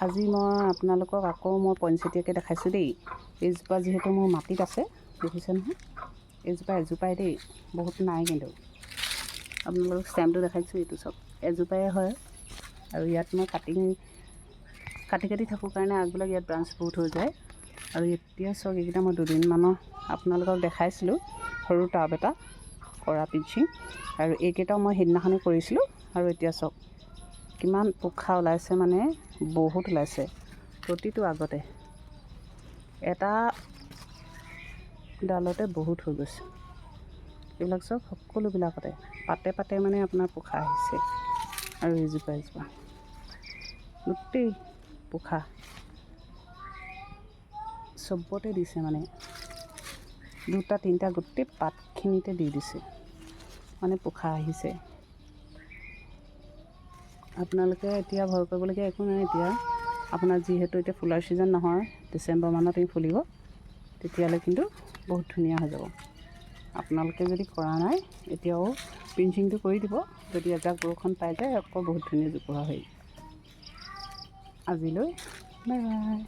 আজি মই আপোনালোকক আকৌ মই পইনচেটিয়াকৈ দেখাইছোঁ দেই। এইজোপা যিহেতু মোৰ মাটিত আছে, দেখিছে নহয়, এইজোপা এজোপাই দেই, বহুত নাই কিন্তু। আপোনালোকক ষ্টেমটো দেখাইছোঁ, এইটো চব এজোপাই হয়। আৰু ইয়াত মই কাটি থাকোঁ কাৰণে আগবিলাক ইয়াত ব্ৰাঞ্চ বহুত হৈ যায়। আৰু এতিয়া চাওক, এইকেইটা মই দুদিনমানৰ আপোনালোকক দেখাইছিলোঁ, সৰু টাব এটা কৰা পিচিং। আৰু এইকেইটাও মই সেইদিনাখনেই কৰিছিলোঁ। আৰু এতিয়া চাওক কিমান পোখা ওলাইছে, মানে বহুত ওলাইছে প্ৰতিটো আগতে। এটা ডালতে বহুত হৈ গৈছে। এইবিলাক চব সকলোবিলাকতে পাতে মানে আপোনাৰ পোখা আহিছে। আৰু এজোপা গোটেই পোখা চবতে দিছে, মানে দুটা তিনিটা গোটেই পাতখিনিতে দি দিছে, মানে পোখা আহিছে। আপোনালোকে এতিয়া ভয় কৰিবলগীয়া একো নাই। এতিয়া আপোনাৰ যিহেতু এতিয়া ফুলাৰ ছিজন নহয়, ডিচেম্বৰ মানত ফুলিব, তেতিয়ালৈ কিন্তু বহুত ধুনীয়া হৈ যাব। আপোনালোকে যদি কৰা নাই এতিয়াও পিঞ্চিংটো কৰি দিব। যদি এজাক বৰষুণ পাই যায় আকৌ বহুত ধুনীয়া জোপোহা হয়। আজিলৈ বাই বাই।